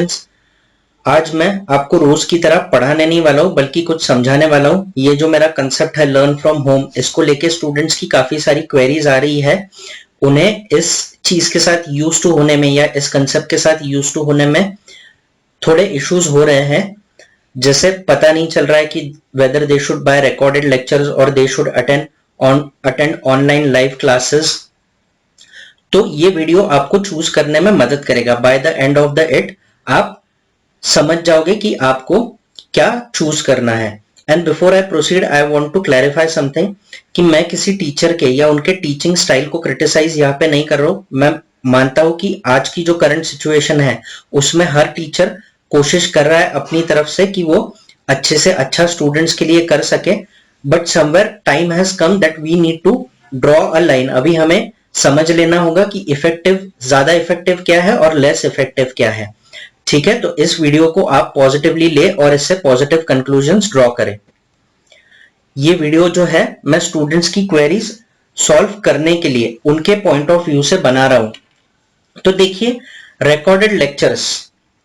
Students, आज मैं आपको रोज की तरह पढ़ाने नहीं वाला हूँ बल्कि कुछ समझाने वाला हूँ। ये जो मेरा कंसेप्ट है लर्न फ्रॉम होम, इसको लेके स्टूडेंट्स की काफी सारी क्वेरीज आ रही है। उन्हें इस चीज के साथ यूज टू होने में या इस कंसेप्ट के साथ यूज टू होने में थोड़े इश्यूज हो रहे हैं। जैसे पता नहीं चल रहा है कि whether they should buy recorded lectures और they should attend online live classes. तो ये वीडियो आपको चूज करने में मदद करेगा। By the end of the it आप समझ जाओगे कि आपको क्या चूज करना है। And before I proceed I want to clarify something कि मैं किसी टीचर के या उनके टीचिंग स्टाइल को क्रिटिसाइज यहाँ पे नहीं कर रहा हूँ। मैं मानता हूँ कि आज की जो करंट सिचुएशन है उसमें हर टीचर कोशिश कर रहा है अपनी तरफ से कि वो अच्छे से अच्छा स्टूडेंट्स के लिए कर सके, but somewhere time has come that we need to draw a line. अभी हमें समझ लेना होगा कि ज्यादा इफेक्टिव क्या है और लेस इफेक्टिव क्या है। ठीक है, तो इस वीडियो को आप पॉजिटिवली ले और इससे पॉजिटिव कंक्लूजन्स ड्रॉ करें। ये वीडियो जो है मैं स्टूडेंट्स की क्वेरीज सॉल्व करने के लिए उनके पॉइंट ऑफ व्यू से बना रहा हूं। तो देखिए, रिकॉर्डेड लेक्चर्स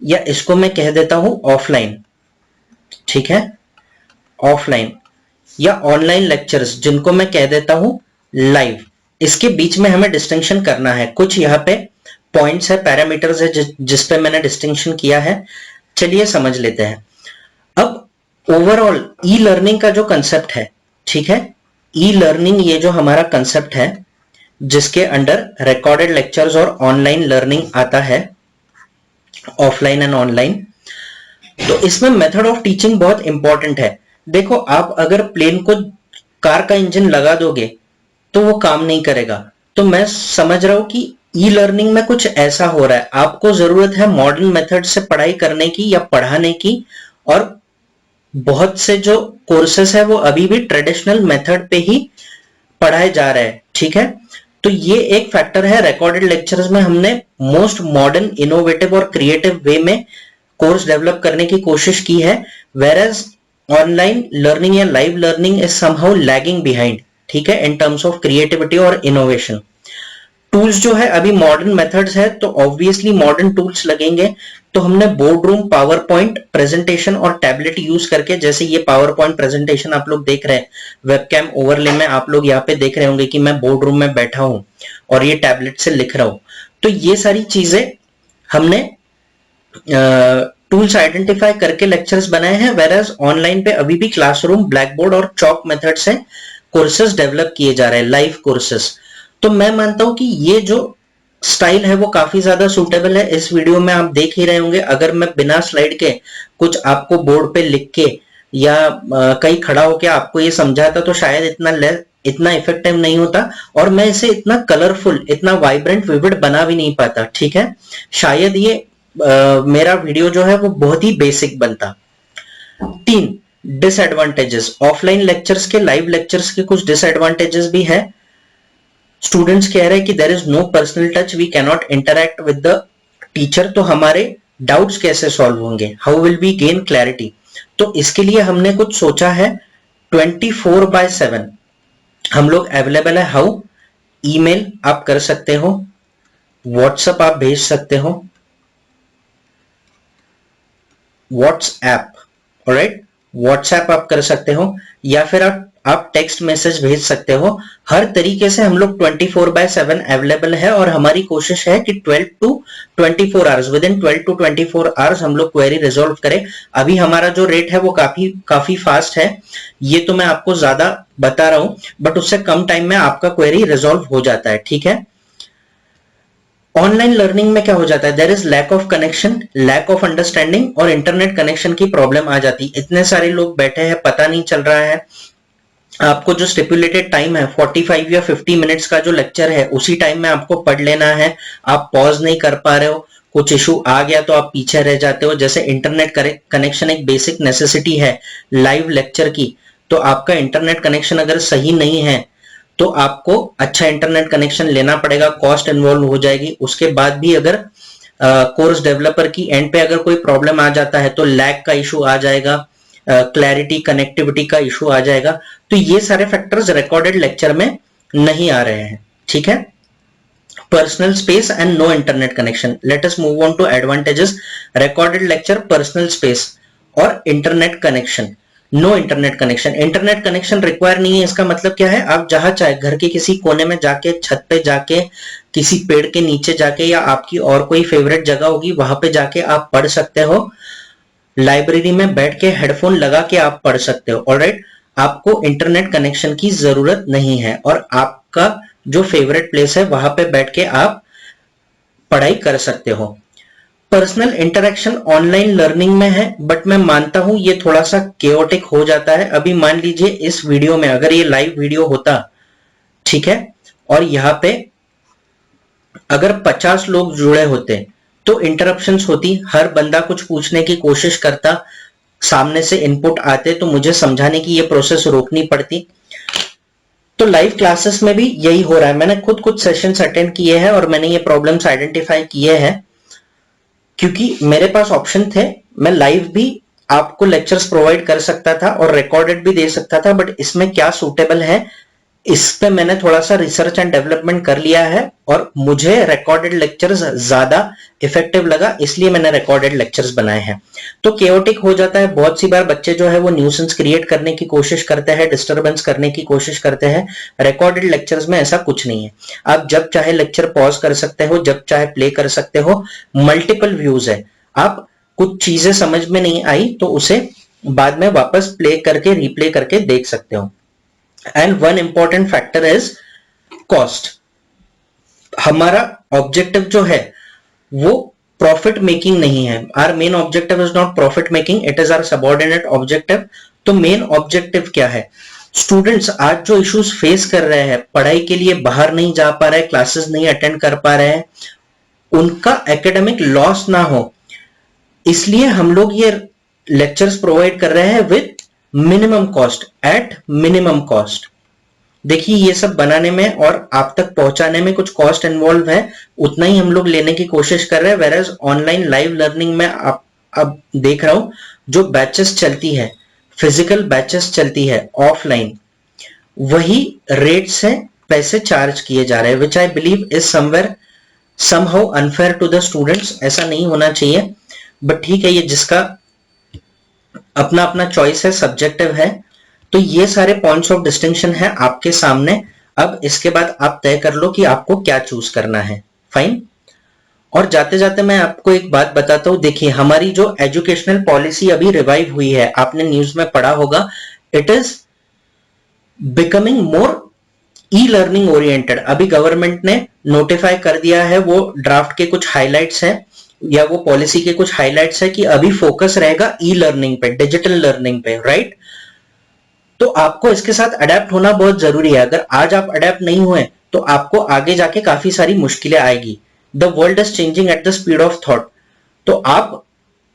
या इसको मैं कह देता हूं ऑफलाइन, ठीक है, ऑफलाइन या ऑनलाइन लेक्चर्स जिनको मैं कह देता हूं लाइव, इसके बीच में हमें डिस्टिंक्शन करना है। कुछ यहाँ पे पॉइंट्स है, पैरामीटर्स है जिस पे मैंने डिस्टिंक्शन किया है। चलिए समझ लेते हैं। अब ओवरऑल ई लर्निंग का जो कंसेप्ट है, ठीक है, ई लर्निंग ये जो हमारा कंसेप्ट है जिसके अंडर रिकॉर्डेड लेक्चर्स और ऑनलाइन लर्निंग आता है, ऑफलाइन एंड ऑनलाइन, तो इसमें मेथड ऑफ टीचिंग बहुत इंपॉर्टेंट है। देखो, आप अगर प्लेन को कार का इंजन लगा दोगे तो वो काम नहीं करेगा। तो मैं समझ रहा हूं कि ई लर्निंग में कुछ ऐसा हो रहा है। आपको जरूरत है मॉडर्न मेथड से पढ़ाई करने की या पढ़ाने की, और बहुत से जो कोर्सेस है वो अभी भी ट्रेडिशनल मेथड पे ही पढ़ाए जा रहे हैं, ठीक है। तो ये एक फैक्टर है। रिकॉर्डेड लेक्चर्स में हमने मोस्ट मॉडर्न, इनोवेटिव और क्रिएटिव वे में कोर्स डेवलप करने की कोशिश की है, वेयर एज ऑनलाइन लर्निंग या live learning is somehow lagging behind, ठीक है, इन टर्म्स ऑफ क्रिएटिविटी और इनोवेशन। टूल्स जो है अभी मॉडर्न मेथड्स है तो ऑब्वियसली मॉडर्न टूल्स लगेंगे। तो हमने board room, power point presentation और टैबलेट यूज करके, जैसे ये पावर पॉइंट प्रेजेंटेशन आप लोग देख रहे हैं वेबकैम ओवरले में, आप लोग यहाँ पे देख रहे होंगे कि मैं बोर्ड रूम में बैठा हूं और ये टैबलेट से लिख रहा हूं। तो ये सारी चीजें हमने टूल्स आइडेंटिफाई करके लेक्चर्स बनाए हैं, वेरएज ऑनलाइन पे अभी भी क्लासरूम, ब्लैक बोर्ड और चॉक मेथड से कोर्सेज डेवलप किए जा रहे हैं, लाइव कोर्सेज। तो मैं मानता हूं कि ये जो स्टाइल है वो काफी ज्यादा सूटेबल है। इस वीडियो में आप देख ही रहे होंगे, अगर मैं बिना स्लाइड के कुछ आपको बोर्ड पे लिख के या कहीं खड़ा होकर आपको ये समझाता तो शायद इतना इफेक्टिव नहीं होता, और मैं इसे इतना कलरफुल, इतना वाइब्रेंट, विविड बना भी नहीं पाता, ठीक है। शायद ये मेरा वीडियो जो है वो बहुत ही बेसिक बनता। 3 डिसएडवांटेजेस ऑफलाइन लेक्चर्स के, लाइव लेक्चर्स के कुछ डिसएडवांटेजेस भी है। स्टूडेंट्स कह रहे हैं कि there is no personal touch, we can not interact with the teacher. तो हमारे डाउट्स कैसे सॉल्व होंगे, how will we gain clarity. तो इसके लिए हमने कुछ सोचा है। 24/7 हम लोग अवेलेबल है। हाउ? ईमेल आप कर सकते हो, व्हाट्सएप आप भेज सकते हो, व्हाट्सएप, ऑलराइट, व्हाट्सएप आप कर सकते हो, या फिर आप टेक्स्ट मैसेज भेज सकते हो। हर तरीके से हम लोग 24/7 अवेलेबल है, और हमारी कोशिश है कि 12 to 24 hours, with in 12 to 24 hours हम लोग क्वेरी रिजॉल्व करें। अभी हमारा जो रेट है वो काफी फास्ट है, ये तो मैं आपको ज्यादा बता रहा हूं, बट उससे कम टाइम में आपका क्वेरी रिजॉल्व हो जाता है, ठीक है। ऑनलाइन लर्निंग में क्या हो जाता है, there is lack of connection, lack of understanding और इंटरनेट कनेक्शन की प्रॉब्लम आ जाती है। इतने सारे लोग बैठे हैं, पता नहीं चल रहा है। आपको जो स्टिपुलेटेड टाइम है 45 या 50 मिनट्स का जो लेक्चर है, उसी टाइम में आपको पढ़ लेना है। आप पॉज नहीं कर पा रहे हो, कुछ इशू आ गया तो आप पीछे रह जाते हो। जैसे इंटरनेट कनेक्शन एक बेसिक नेसेसिटी है लाइव लेक्चर की, तो आपका इंटरनेट कनेक्शन अगर सही नहीं है तो आपको अच्छा इंटरनेट कनेक्शन लेना पड़ेगा, कॉस्ट इन्वॉल्व हो जाएगी। उसके बाद भी अगर कोर्स डेवलपर की एंड पे अगर कोई प्रॉब्लम आ जाता है तो लैग का इशू आ जाएगा, क्लैरिटी, कनेक्टिविटी का इशू आ जाएगा। तो ये सारे फैक्टर्स रिकॉर्डेड लेक्चर में नहीं आ रहे हैं, ठीक है। personal space and no internet connection. Let us move on to advantages. Recorded lecture, personal space और internet connection. No internet connection, internet connection require नहीं है। इसका मतलब क्या है, आप जहां चाहे घर के किसी कोने में जाके, छत पे जाके, किसी पेड़ के नीचे जाके, या आपकी और कोई फेवरेट जगह होगी वहां पे जाके आप पढ़ सकते हो। लाइब्रेरी में बैठ के हेडफोन लगा के आप पढ़ सकते हो। ऑलराइट, आपको इंटरनेट कनेक्शन की जरूरत नहीं है और आपका जो फेवरेट प्लेस है वहां पे बैठ के आप पढ़ाई कर सकते हो। पर्सनल इंटरेक्शन ऑनलाइन लर्निंग में है, बट मैं मानता हूं ये थोड़ा सा केओटिक हो जाता है। अभी मान लीजिए इस वीडियो में अगर ये लाइव वीडियो होता, ठीक है, और यहां पे अगर 50 लोग जुड़े होते तो इंटरप्शंस होती, हर बंदा कुछ पूछने की कोशिश करता, सामने से इनपुट आते तो मुझे समझाने की ये प्रोसेस रोकनी पड़ती। तो लाइव क्लासेस में भी यही हो रहा है। मैंने खुद कुछ सेशंस अटेंड किए हैं और मैंने ये प्रॉब्लम्स आइडेंटिफाई किए हैं, क्योंकि मेरे पास ऑप्शन थे। मैं लाइव भी आपको लेक्चर्स प्रोवाइड कर सकता था और रिकॉर्डेड भी दे सकता था, बट इसमें क्या सूटेबल है, इस पे मैंने थोड़ा सा रिसर्च एंड डेवलपमेंट कर लिया है और मुझे रिकॉर्डेड लेक्चर्स ज्यादा इफेक्टिव लगा, इसलिए मैंने रिकॉर्डेड लेक्चर्स बनाए हैं। तो केओटिक हो जाता है बहुत सी बार, बच्चे जो है वो न्यूसेंस क्रिएट करने की कोशिश करते हैं, डिस्टर्बेंस करने की कोशिश करते हैं। रिकॉर्डेड लेक्चर्स में ऐसा कुछ नहीं है, आप जब चाहे लेक्चर पॉज कर सकते हो, जब चाहे प्ले कर सकते हो। मल्टीपल व्यूज है, आप कुछ चीजें समझ में नहीं आई तो उसे बाद में वापस प्ले करके रिप्ले करके देख सकते हो। And one important factor is cost. हमारा ऑब्जेक्टिव जो है वो प्रॉफिट मेकिंग नहीं है। Our main objective is not profit making, it is our subordinate objective. तो मेन ऑब्जेक्टिव क्या है, स्टूडेंट्स आज जो इश्यूज फेस कर रहे हैं, पढ़ाई के लिए बाहर नहीं जा पा रहे, क्लासेस नहीं अटेंड कर पा रहे हैं, उनका एकेडमिक लॉस ना हो, इसलिए हम लोग ये लेक्चर्स प्रोवाइड कर रहे हैं with minimum cost, at minimum cost. देखिए ये सब बनाने में और आप तक पहुंचाने में कुछ कॉस्ट इन्वॉल्व है, उतना ही हम लोग लेने की कोशिश कर रहे हैं। वेरएज ऑनलाइन लाइव लर्निंग में आप अब देख रहा हूं जो बैचेस चलती है, फिजिकल बैचेस चलती है ऑफलाइन, वही रेट से पैसे चार्ज किए जा रहे हैं, which I believe is somewhere somehow unfair to the students. ऐसा नहीं होना चाहिए, बट ठीक है, ये जिसका अपना अपना चॉइस है, सब्जेक्टिव है। तो ये सारे पॉइंट्स ऑफ डिस्टिंक्शन है आपके सामने। अब इसके बाद आप तय कर लो कि आपको क्या चूज करना है। फाइन। और जाते जाते मैं आपको एक बात बताता हूं, देखिए हमारी जो एजुकेशनल पॉलिसी अभी रिवाइव हुई है, आपने न्यूज में पढ़ा होगा, it is becoming more e learning oriented. अभी गवर्नमेंट ने नोटिफाई कर दिया है, वो ड्राफ्ट के कुछ हाइलाइट्स है या वो पॉलिसी के कुछ हाइलाइट्स है कि अभी फोकस रहेगा ई लर्निंग पे, डिजिटल लर्निंग पे, राइट। तो आपको इसके साथ अडेप्ट होना बहुत जरूरी है। अगर आज आप अडेप्ट नहीं हुए तो आपको आगे जाके काफी सारी मुश्किलें आएगी। The world is changing at the speed of thought. तो आप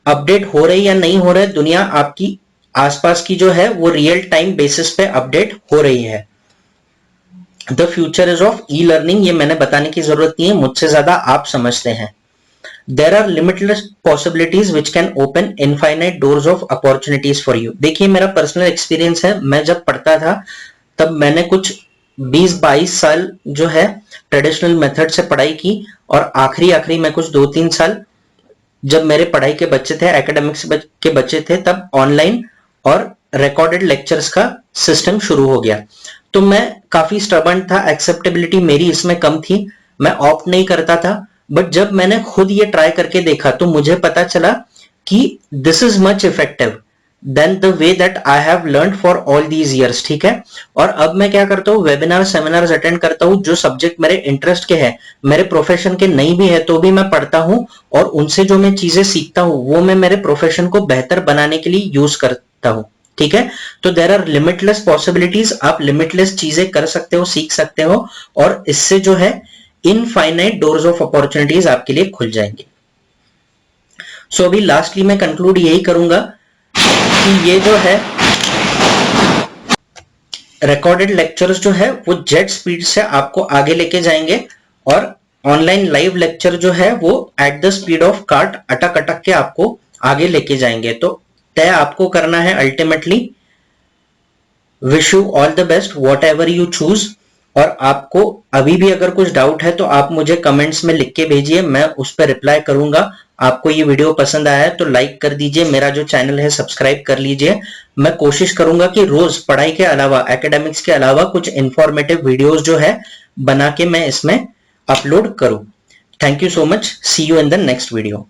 अपडेट हो रहे या नहीं हो रहे, दुनिया आपकी आसपास की जो है वो रियल टाइम बेसिस पे अपडेट हो रही है। The future is of e learning, ये मैंने बताने की जरूरत नहीं है, मुझसे ज्यादा आप समझते हैं। There are limitless possibilities which can open infinite doors of opportunities for you। देखिए मेरा पर्सनल एक्सपीरियंस है, मैं जब पढ़ता था तब मैंने कुछ 20-22 साल जो है ट्रेडिशनल मेथड से पढ़ाई की, और आखिरी में कुछ 2-3 साल जब मेरे पढ़ाई के बच्चे थे, एकेडमिक्स के बच्चे थे, तब ऑनलाइन और रिकॉर्डेड लेक्चर्स का सिस्टम शुरू हो गया। तो मैं काफी स्टबर्न था, एक्सेप्टेबिलिटी मेरी इसमें कम थी, मैं ऑप्ट नहीं करता था। बट जब मैंने खुद ये ट्राई करके देखा तो मुझे पता चला कि this is much effective than the way that I have learned for all these years, ठीक है। और अब मैं क्या करता हूँ, वेबिनार सेमिनार्स अटेंड करता हूँ, जो सब्जेक्ट मेरे इंटरेस्ट के हैं, मेरे प्रोफेशन के नहीं भी है तो भी मैं पढ़ता हूँ, और उनसे जो मैं चीजें सीखता हूँ वो मैं मेरे प्रोफेशन को बेहतर बनाने के लिए यूज करता हूँ, ठीक है। तो देयर आर लिमिटलेस पॉसिबिलिटीज, आप लिमिटलेस चीजें कर सकते हो, सीख सकते हो, और इससे जो है इनफाइनाइट डोर्स ऑफ अपॉर्चुनिटीज आपके लिए खुल जाएंगे। सो अभी लास्टली मैं कंक्लूड यही करूंगा कि ये जो है रिकॉर्डेड लेक्चर्स जो है वो जेट स्पीड से आपको आगे लेके जाएंगे, और ऑनलाइन लाइव लेक्चर जो है वो at the speed of cart अटक अटक के आपको आगे लेके जाएंगे। तो तय आपको करना है ultimately. Wish you all the best what ever you choose. और आपको अभी भी अगर कुछ डाउट है तो आप मुझे कमेंट्स में लिख के भेजिए, मैं उस पर रिप्लाई करूंगा। आपको ये वीडियो पसंद आया है तो लाइक कर दीजिए, मेरा जो चैनल है सब्सक्राइब कर लीजिए। मैं कोशिश करूंगा कि रोज पढ़ाई के अलावा, एकेडमिक्स के अलावा कुछ इंफॉर्मेटिव वीडियोस जो है बना के मैं इसमें अपलोड करूं। Thank you so much, see you in the next video.